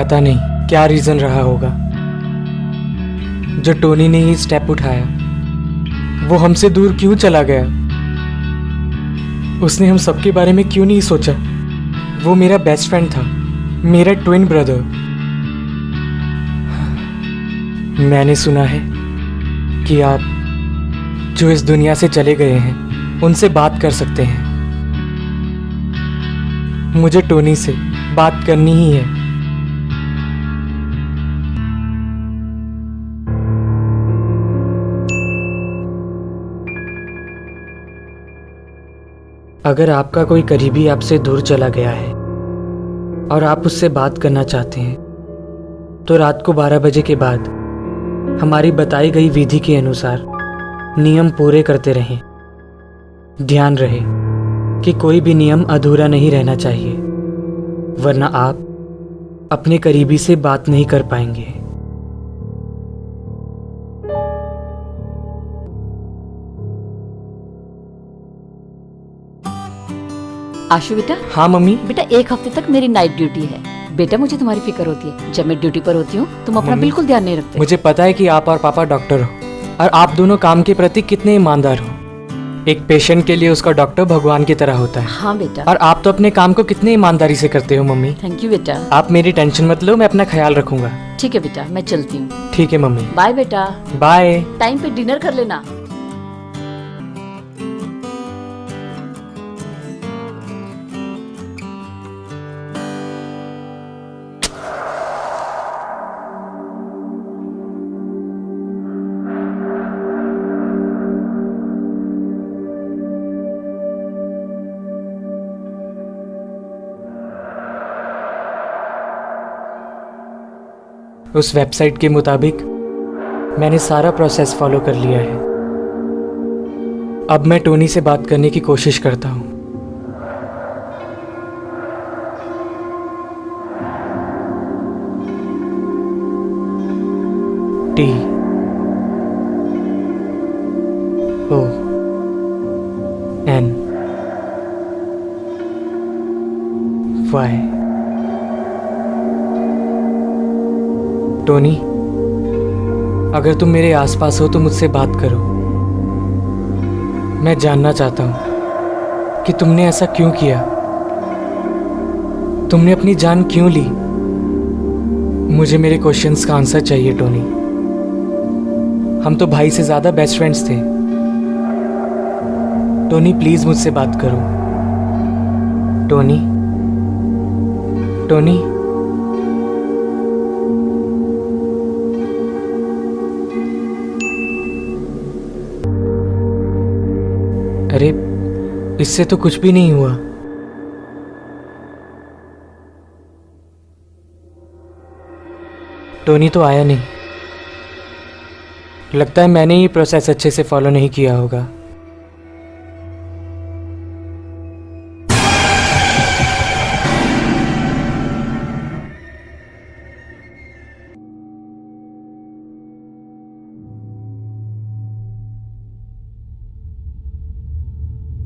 पता नहीं क्या रीज़न रहा होगा जो टोनी ने ये स्टेप उठाया। वो हमसे दूर क्यों चला गया? उसने हम सबके बारे में क्यों नहीं सोचा? वो मेरा बेस्ट फ्रेंड था, मेरा ट्विन ब्रदर। मैंने सुना है कि आप जो इस दुनिया से चले गए हैं उनसे बात कर सकते हैं। मुझे टोनी से बात करनी ही है। अगर आपका कोई करीबी आपसे दूर चला गया है और आप उससे बात करना चाहते हैं तो रात को 12 बजे के बाद हमारी बताई गई विधि के अनुसार नियम पूरे करते रहें। ध्यान रहे कि कोई भी नियम अधूरा नहीं रहना चाहिए, वरना आप अपने करीबी से बात नहीं कर पाएंगे। आशु बेटा। हाँ मम्मी। बेटा 1 हफ्ते तक मेरी नाइट ड्यूटी है। बेटा मुझे तुम्हारी फिक्र होती है। जब मैं ड्यूटी पर होती हूँ तुम अपना बिल्कुल ध्यान नहीं रखते। मुझे पता है कि आप और पापा डॉक्टर हो और आप दोनों काम के प्रति कितने ईमानदार हो। एक पेशेंट के लिए उसका डॉक्टर भगवान की तरह होता है। हाँ बेटा। और आप तो अपने काम को कितने ईमानदारी से करते हो मम्मी। थैंक यू बेटा। आप मेरी टेंशन मत लो, मैं अपना ख्याल रखूंगा। ठीक है बेटा, मैं चलती हूँ। ठीक है मम्मी। बाय बेटा। बाय। टाइम पे डिनर कर लेना। उस वेबसाइट के मुताबिक मैंने सारा प्रोसेस फॉलो कर लिया है। अब मैं टोनी से बात करने की कोशिश करता हूँ। T O N Y। Tony, अगर तुम मेरे आसपास हो तो मुझसे बात करो। मैं जानना चाहता हूं कि तुमने ऐसा क्यों किया। तुमने अपनी जान क्यों ली? मुझे मेरे क्वेश्चंस का आंसर चाहिए टोनी। हम तो भाई से ज्यादा बेस्ट फ्रेंड्स थे। टोनी प्लीज मुझसे बात करो। Tony, Tony. अरे इससे तो कुछ भी नहीं हुआ। टोनी तो आया नहीं। लगता है मैंने ये प्रोसेस अच्छे से फॉलो नहीं किया होगा।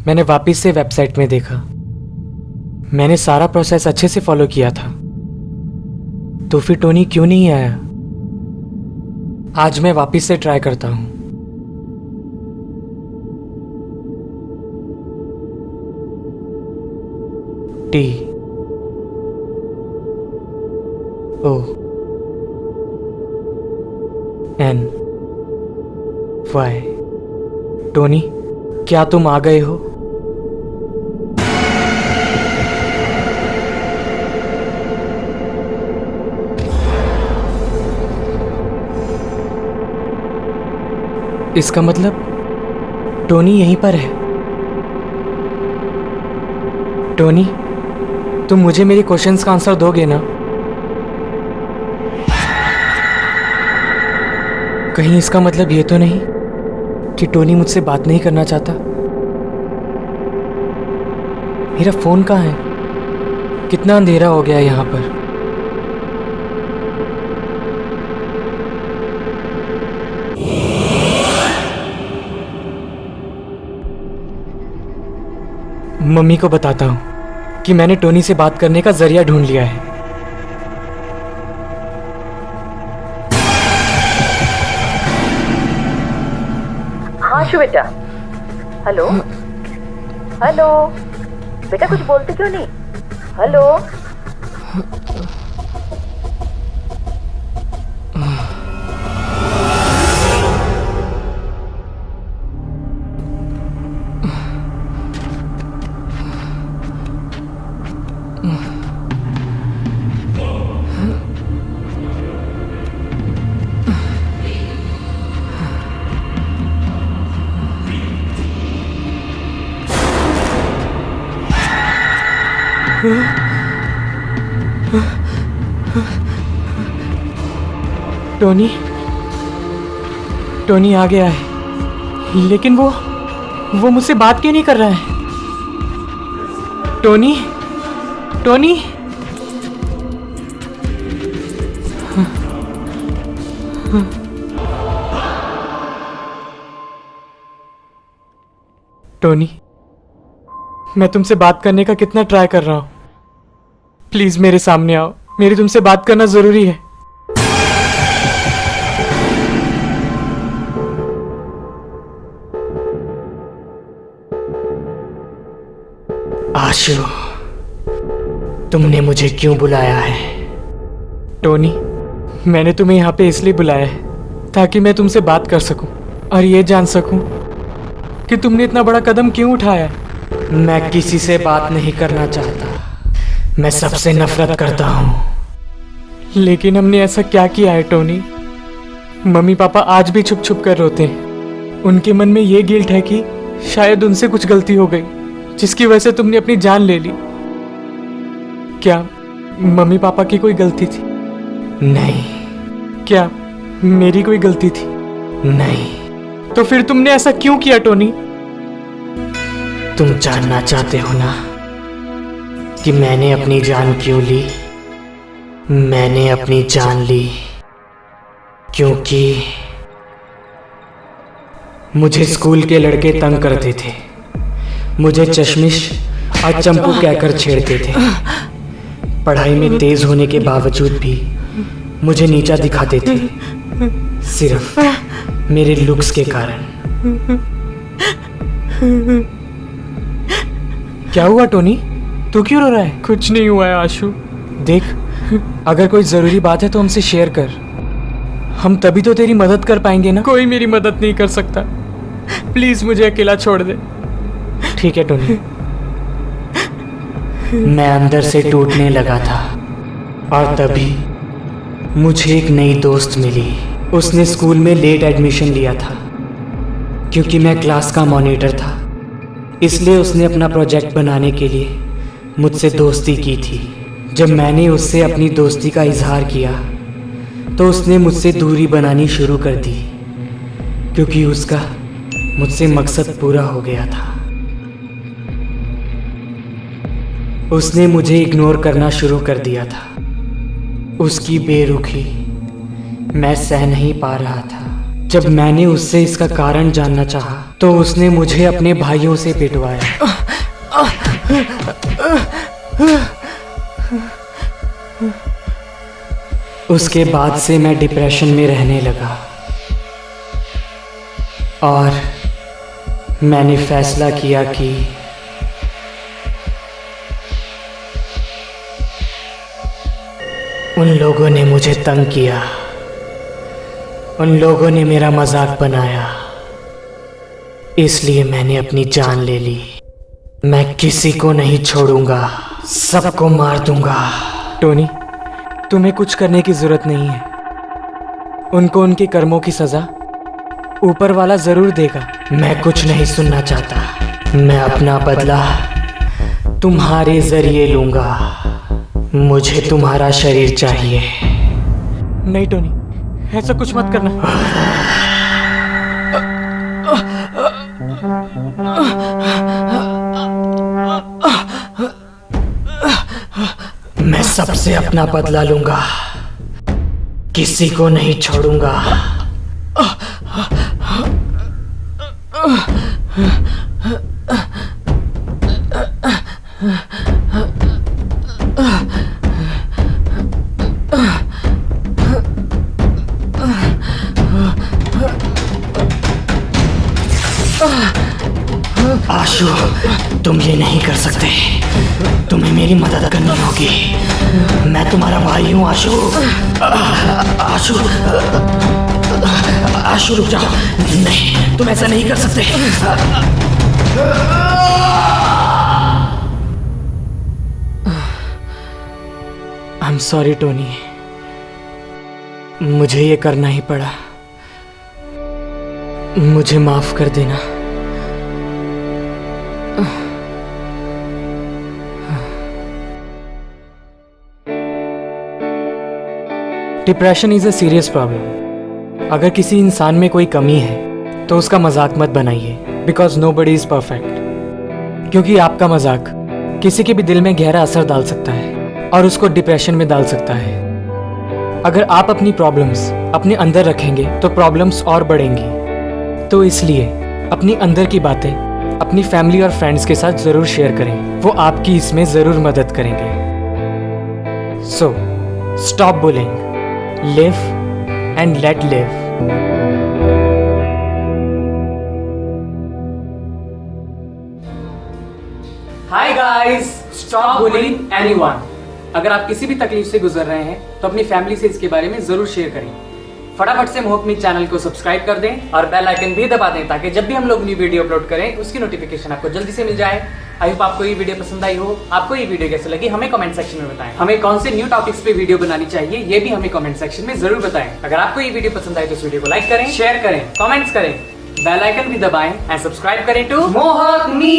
मैंने वापस से वेबसाइट में देखा। मैंने सारा प्रोसेस अच्छे से फॉलो किया था, तो फिर टोनी क्यों नहीं आया? आज मैं वापस से ट्राई करता हूं। T O N Y। Tony, क्या तुम आ गए हो? इसका मतलब टोनी यहीं पर है। टोनी, तुम मुझे मेरे क्वेश्चंस का आंसर दोगे ना? कहीं इसका मतलब ये तो नहीं कि टोनी मुझसे बात नहीं करना चाहता? मेरा फोन कहाँ है? कितना अंधेरा हो गया है यहाँ पर। मम्मी को बताता हूँ कि मैंने टोनी से बात करने का जरिया ढूंढ लिया है। आशु बेटा, हेलो हेलो बेटा, कुछ बोलते क्यों नहीं? हेलो। टोनी, टोनी आ गया है, लेकिन वो मुझसे बात क्यों नहीं कर रहा है? Tony, Tony. टोनी, मैं तुमसे बात करने का कितना ट्राई कर रहा हूं। प्लीज मेरे सामने आओ, मेरी तुमसे बात करना जरूरी है। आशु, तुमने मुझे क्यों बुलाया है? टोनी, मैंने तुम्हें यहाँ पे इसलिए बुलाया है ताकि मैं तुमसे बात कर सकूं और ये जान सकूं कि तुमने इतना बड़ा कदम क्यों उठाया। मैं किसी से बात नहीं करना चाहता, मैं सबसे नफरत करता हूँ। लेकिन हमने ऐसा क्या किया है टोनी? मम्मी पापा आज भी छुप छुप कर रोते हैं। उनके मन में ये गिल्ट है कि शायद उनसे कुछ गलती हो गई जिसकी वजह से तुमने अपनी जान ले ली। क्या मम्मी पापा की कोई गलती थी? नहीं। क्या मेरी कोई गलती थी? नहीं। तो फिर तुमने ऐसा क्यों किया टोनी? तुम जानना चाहते हो ना कि मैंने अपनी जान क्यों ली? मैंने अपनी जान ली क्योंकि मुझे स्कूल के लड़के तंग करते थे, मुझे चश्मिश और चंपू कहकर छेड़ते थे। पढ़ाई में तेज होने के बावजूद भी मुझे नीचा दिखाते थे, सिर्फ मेरे लुक्स के कारण। क्या हुआ टोनी? तू क्यों रो रहा है? कुछ नहीं हुआ है आशु। देख, अगर कोई जरूरी बात है तो हमसे शेयर कर, हम तभी तो तेरी मदद कर पाएंगे ना। कोई मेरी मदद नहीं कर सकता, प्लीज मुझे अकेला छोड़ दे। ठीक है टोनी। मैं अंदर से टूटने लगा था और तभी मुझे एक नई दोस्त मिली। उसने स्कूल में लेट एडमिशन लिया था क्योंकि मैं क्लास का मॉनिटर था, इसलिए उसने अपना प्रोजेक्ट बनाने के लिए मुझसे दोस्ती की थी। जब मैंने उससे अपनी दोस्ती का इजहार किया तो उसने मुझसे दूरी बनानी शुरू कर दी क्योंकि उसका मुझसे मकसद पूरा हो गया था। उसने मुझे इग्नोर करना शुरू कर दिया था। उसकी बेरुखी मैं सह नहीं पा रहा था। जब मैंने उससे इसका कारण जानना चाहा तो उसने मुझे अपने भाइयों से पिटवाया। उसके बाद से मैं डिप्रेशन में रहने लगा और मैंने फैसला किया कि उन लोगों ने मुझे तंग किया, उन लोगों ने मेरा मजाक बनाया, इसलिए मैंने अपनी जान ले ली। मैं किसी को नहीं छोड़ूंगा, सबको मार दूंगा। टोनी, तुम्हें कुछ करने की जरूरत नहीं है। उनको उनके कर्मों की सजा ऊपर वाला जरूर देगा। मैं कुछ नहीं सुनना चाहता। मैं अपना बदला तुम्हारे जरिए लूंगा। मुझे तुम्हारा शरीर चाहिए। नहीं टोनी, ऐसा कुछ मत करना। मैं सबसे अपना बदला लूंगा, किसी को नहीं छोड़ूंगा। तुम ये नहीं कर सकते, तुम्हें मेरी मदद करनी होगी। मैं तुम्हारा भाई हूँ आशु। आशु, आशु रुक जाओ, नहीं तुम ऐसा नहीं कर सकते। आई एम सॉरी टोनी, मुझे ये करना ही पड़ा, मुझे माफ कर देना। Depression is a serious problem. अगर किसी इंसान में कोई कमी है तो उसका मजाक मत बनाइए, बिकॉज नोबडी इज परफेक्ट। क्योंकि आपका मजाक किसी के भी दिल में गहरा असर डाल सकता है और उसको डिप्रेशन में डाल सकता है। अगर आप अपनी प्रॉब्लम्स अपने अंदर रखेंगे तो प्रॉब्लम्स और बढ़ेंगी। तो इसलिए अपनी अंदर की बातें अपनी फैमिली और फ्रेंड्स के साथ ज़रूर शेयर करें, वो आपकी इसमें ज़रूर मदद करेंगे। So stop bullying, live and let live. Hi guys, stop bullying anyone. अगर आप किसी भी तकलीफ से गुजर रहे हैं तो अपनी फैमिली से इसके बारे में जरूर शेयर करें। फटाफट से मोहकमी चैनल को सब्सक्राइब कर दें और बेल आइकन भी दबा दें, ताकि जब भी हम लोग न्यू वीडियो अपलोड करें उसकी नोटिफिकेशन आपको जल्दी से मिल जाए। आई होप आपको ये वीडियो पसंद आई हो। आपको ये वीडियो कैसे लगी हमें कमेंट सेक्शन में बताएं। हमें कौन से न्यू टॉपिक्स पे वीडियो बनानी चाहिए ये भी हमें कमेंट सेक्शन में जरूर बताएं। अगर आपको ये वीडियो पसंद आए तो इस वीडियो को लाइक करें, शेयर करें, कमेंट्स करें, बेल आइकन भी दबाएं एंड सब्सक्राइब करें टू मोहकमी।